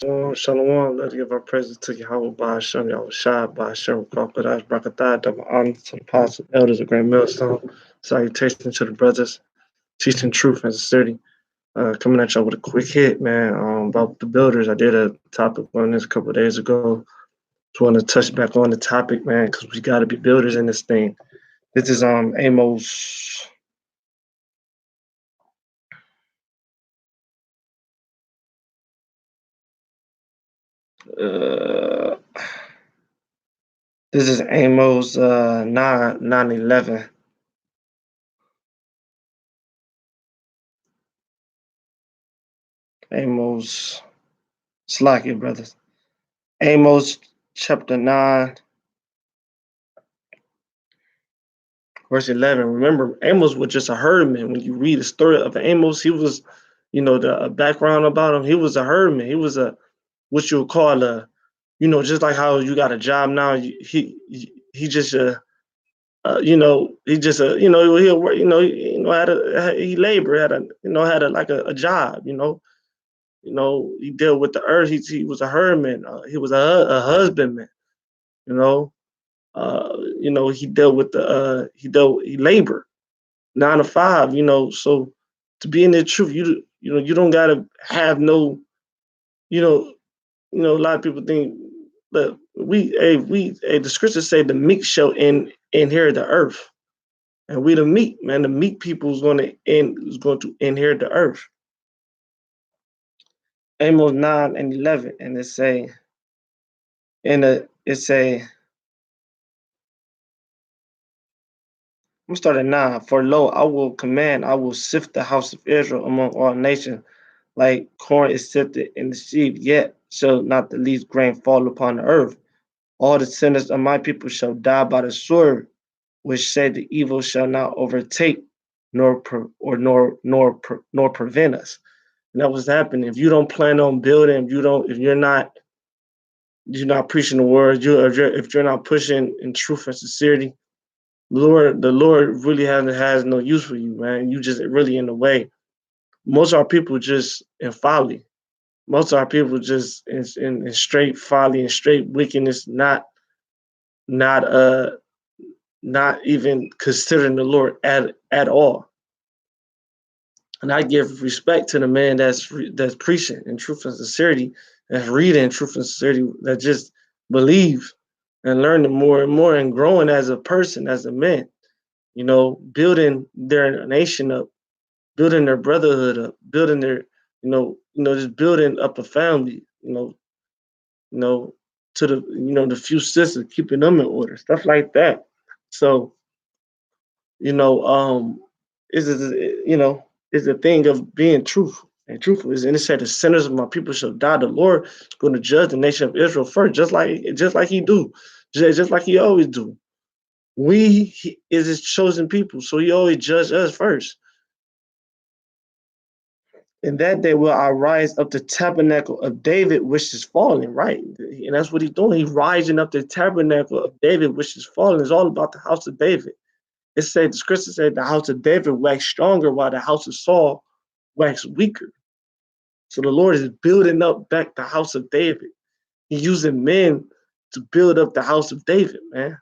Shalom. Let's give our praises to Yahweh by Hashem, Yahweh Shai, by Hashem, Kwakadash, Brakatah, double honor to the apostles, elders of Great Millstone. Salutations to the brothers, teaching truth and sincerity. Coming at y'all with a quick hit, man, about the builders. I did a topic on this a couple of days ago. Just want to touch back on the topic, man, because we got to be builders in this thing. This is Amos. This is Amos 9:11. Amos, slack it, brothers. Amos chapter 9, verse 11. Remember, Amos was just a herdman. When you read the story of Amos, he was, the background about him, he was a herdman. He was what you would call just like how you got a job now. He just he just he'll work, he labor had a job. He dealt with the earth. He was a herdman. He was a husbandman. He dealt with he labored 9 to 5. So to be in the truth, you don't gotta have no, a lot of people think that the scriptures say the meek shall inherit the earth, and we the meek, man. The meek people is going to inherit the earth. Amos 9:11, and I'm gonna start at 9. For lo, I will sift the house of Israel among all nations, like corn is sifted in the sieve, yet shall not the least grain fall upon the earth. All the sinners of my people shall die by the sword, which say the evil shall not overtake, nor prevent us. And that was happening. If you don't plan on building, if you're not preaching the word, if you're not pushing in truth and sincerity, the Lord really has no use for you, man. You just really in the way. Most of our people just in folly. Most of our people just in straight folly and straight wickedness, not even considering the Lord at all. And I give respect to the man that's preaching in truth and sincerity, that's reading truth and sincerity, that just believe and learning more and more and growing as a person, as a man. Building their nation up, building their brotherhood up, building their, just building up a family, to the few sisters, keeping them in order, stuff like that. So, is is the thing of being truthful and truthful is, and it said the sinners of my people shall die. The Lord is going to judge the nation of Israel first, just like he do, just like he always do. He is his chosen people, so he always judge us first. In that day will I rise up the tabernacle of David, which is fallen, right? And that's what he's doing. He's rising up the tabernacle of David, which is fallen. It's all about the house of David. The scripture said the house of David waxed stronger while the house of Saul waxed weaker. So the Lord is building up back the house of David. He's using men to build up the house of David, man.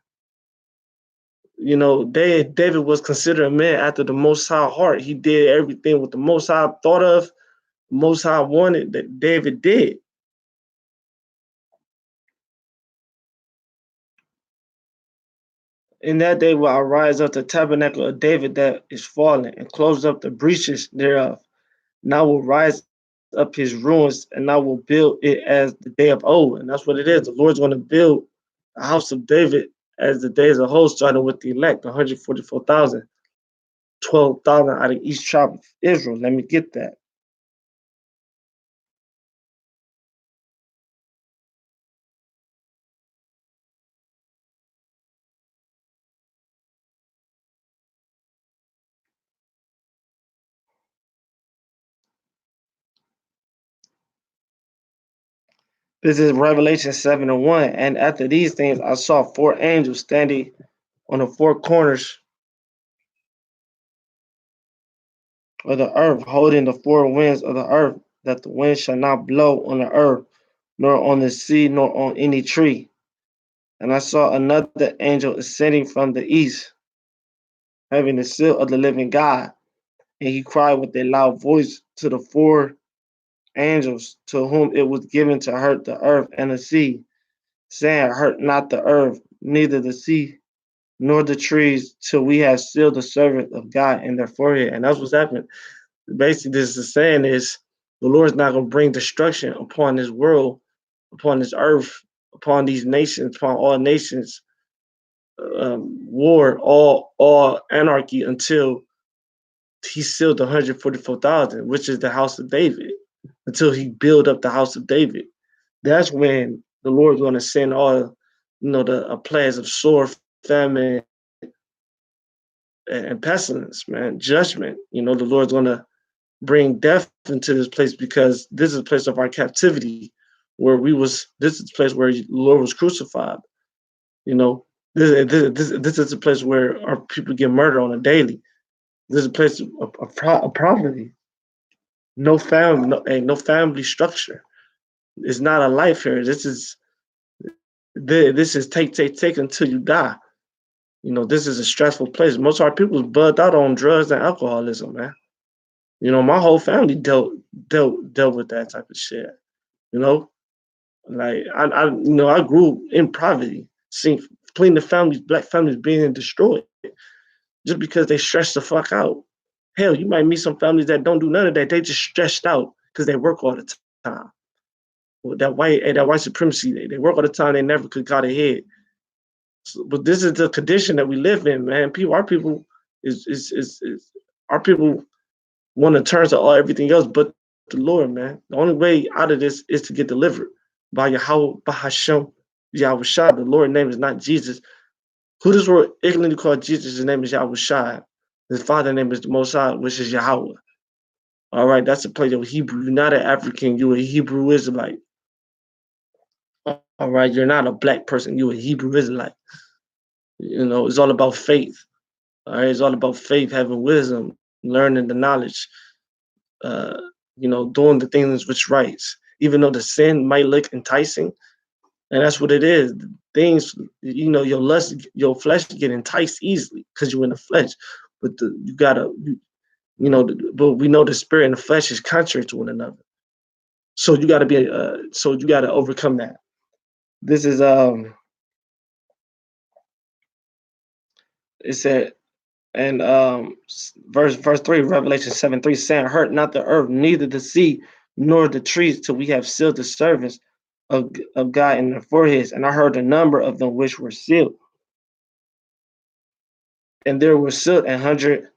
David was considered a man after the Most High heart. He did everything what the Most High thought of, the Most High wanted, that David did. In that day will I rise up the tabernacle of David that is fallen, and close up the breaches thereof. And I will rise up his ruins, and I will build it as the day of old. And that's what it is. The Lord's going to build the house of David as the days of old, starting with the elect, 144,000, 12,000 out of each tribe of Israel. Let me get that. This is Revelation 7:1. And after these things, I saw 4 angels standing on the 4 corners of the earth, holding the 4 winds of the earth, that the wind shall not blow on the earth, nor on the sea, nor on any tree. And I saw another angel ascending from the east, having the seal of the living God. And he cried with a loud voice to the four angels to whom it was given to hurt the earth and the sea, saying, hurt not the earth, neither the sea, nor the trees, till we have sealed the servant of God in their forehead. And that's what's happening. Basically, this is saying is the Lord's not going to bring destruction upon this world, upon this earth, upon these nations, upon all nations, war, all anarchy until he sealed 144,000, which is the house of David, until he build up the house of David. That's when the Lord's going to send all, the plagues of sword, famine, and pestilence, man, judgment. The Lord's going to bring death into this place because this is a place of our captivity, where this is a place where the Lord was crucified. This is a place where our people get murdered on a daily. This is a place of poverty. No family, no family structure. It's not a life here. This is take until you die. This is a stressful place. Most of our people is bugged out on drugs and alcoholism, man. My whole family dealt with that type of shit. Like I grew in poverty, seeing clean the families, black families being destroyed just because they stressed the fuck out. Hell, you might meet some families that don't do none of that. They just stressed out because they work all the time. That white supremacy, they work all the time. They never could got ahead. But this is the condition that we live in, man. Our people our people want to turn to everything else but the Lord, man. The only way out of this is to get delivered by Yahweh, by Hashem, Yahweh Shai. The Lord's name is not Jesus. Who this world ignorantly called Jesus, his name is Yahweh Shai. His father's name is the Most High, which is Yahweh. All right, that's a place of Hebrew. You're not an African, you're a Hebrew Israelite. All right, you're not a black person, you're a Hebrew Israelite. It's all about faith. All right, it's all about faith, having wisdom, learning the knowledge, doing the things which rights. Even though the sin might look enticing, and that's what it is. Things, your flesh get enticed easily because you're in the flesh. But but we know the spirit and the flesh is contrary to one another. So you got to overcome that. This is it said, and verse 3, Revelation 7:3, saying, hurt not the earth, neither the sea, nor the trees, till we have sealed the servants of God in their foreheads. And I heard the number of them which were sealed. And there were sealed 100,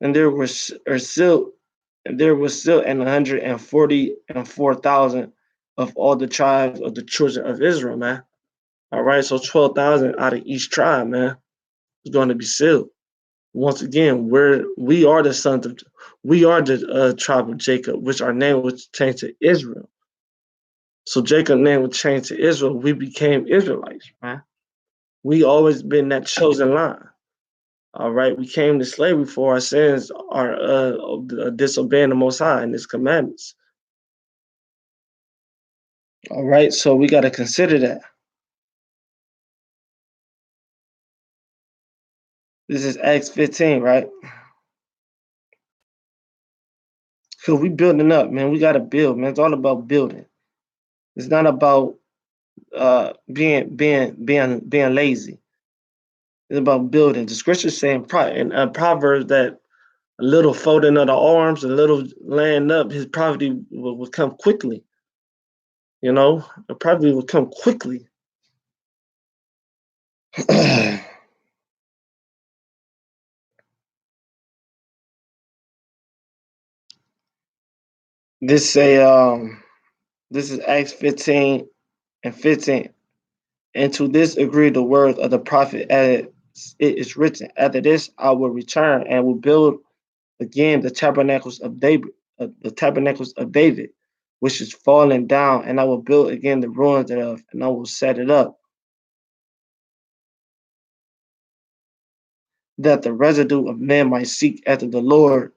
and there was sealed, and there was sealed 144,000 of all the tribes of the children of Israel, man. All right, so 12,000 out of each tribe, man, is going to be sealed. Once again, we are the tribe of Jacob, which our name was changed to Israel. So Jacob's name was changed to Israel. We became Israelites, man. We always been that chosen line. All right, we came to slavery for our sins, our disobeying the Most High and His commandments. All right, so we got to consider that. This is Acts 15, right? So we building up, man. We got to build, man. It's all about building. It's not about being lazy. It's about building. The scriptures say in Proverbs that a little folding of the arms, a little laying up, his poverty will come quickly. The poverty will come quickly. This is Acts 15:15. And to this agree the words of the prophet, as it is written, after this I will return and will build again the tabernacles of David, which is fallen down, and I will build again the ruins thereof, and I will set it up, that the residue of men might seek after the Lord,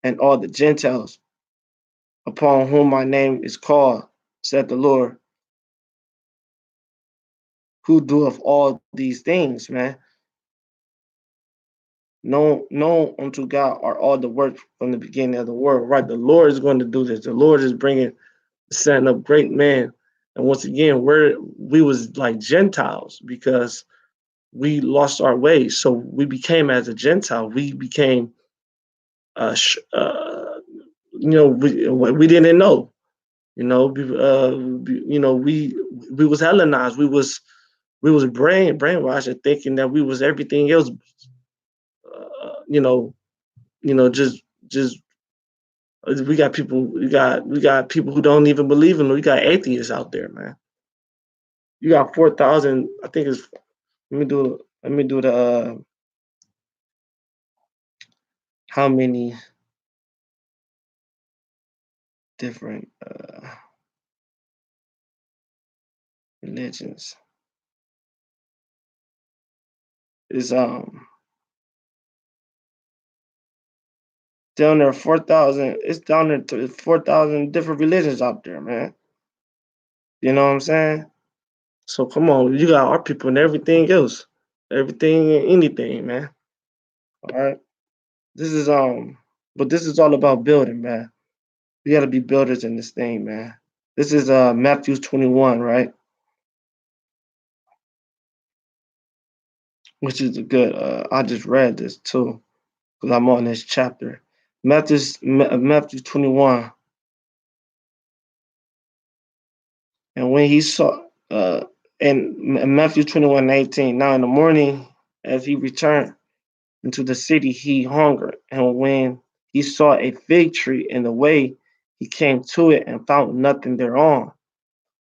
and all the Gentiles upon whom my name is called said the Lord, who doeth all these things, man. Known unto God are all the works from the beginning of the world, right? The Lord is going to do this. The Lord is setting up great men. And once again, we was like Gentiles because we lost our ways. So we became as a Gentile. We became, we didn't know. We was Hellenized. We was brainwashed and thinking that we was everything else. Just we got people who don't even believe in them. We got atheists out there, man. You got 4,000. I think it's. Let me do the how many different religions is down there 4,000. It's down there to 4,000 different religions out there, man. You know what I'm saying? So come on, you got our people and everything else, everything and anything, man. All right. This is but this is all about building, man. We got to be builders in this thing, man. This is Matthew 21, right? Which is a good. I just read this too because I'm on this chapter. Matthew 21, and when he saw in Matthew 21:18. Now in the morning, as he returned into the city, he hungered, and when he saw a fig tree in the way, he came to it and found nothing thereon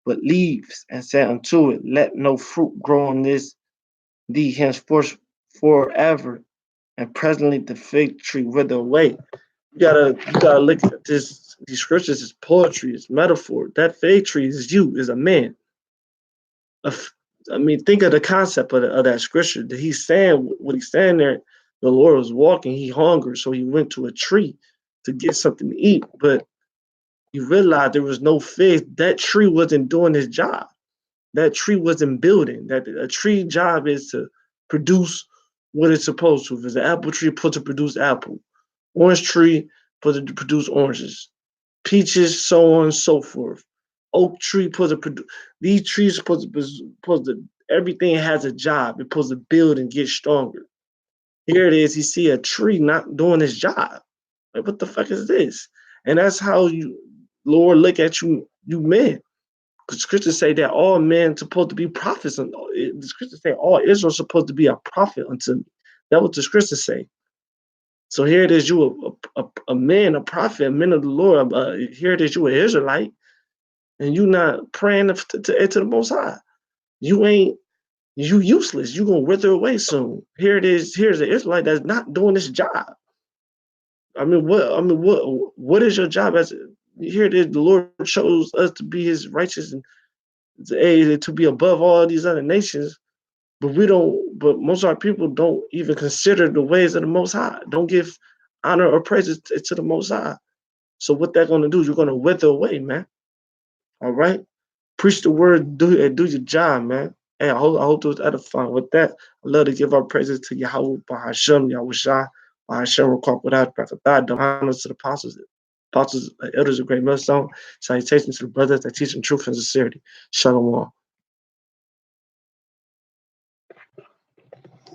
but leaves, and said unto it, Let no fruit grow on thee henceforth forever. And presently the fig tree withered away. You gotta look at this. These scriptures is poetry, it's metaphor. That fig tree is you, is a man. I mean, think of the concept of that scripture. That he's saying what he's saying there. The Lord was walking, he hungered, so he went to a tree to get something to eat. But he realized there was no fig. That tree wasn't doing his job. That tree wasn't building. That a tree job is to produce what it's supposed to. If it's an apple tree, put to produce apple. Orange tree, put to produce oranges. Peaches, so on and so forth. Oak tree, put to produce. These trees supposed to. Everything has a job. It's supposed to build and get stronger. Here it is. You see a tree not doing its job. Like, what the fuck is this? And that's how you, Lord, look at you men. Because scriptures say that all men supposed to be prophets. And the scriptures say all Israel supposed to be a prophet unto me. That's what the scriptures say. So here it is, you a man, a prophet, a man of the Lord. Here it is, you an Israelite, and you not praying to the Most High. You useless. You gonna wither away soon. Here it is. Here's an Israelite that's not doing this job. What is your job? As here it is, the Lord chose us to be His righteous and to be above all these other nations. But we don't. But most of our people don't even consider the ways of the Most High. Don't give honor or praises to the Most High. So what they're gonna do? You're gonna wither away, man. All right. Preach the word. Do your job, man. Hey, I hope it was edifying. With that, I love to give our praises to Yahweh, Bahashem, Yahushua, Bahashem, Rakak, without prophet, honors to the apostles, elders of Great Millstone. Salutations to the brothers that teach in truth and sincerity. Shalom.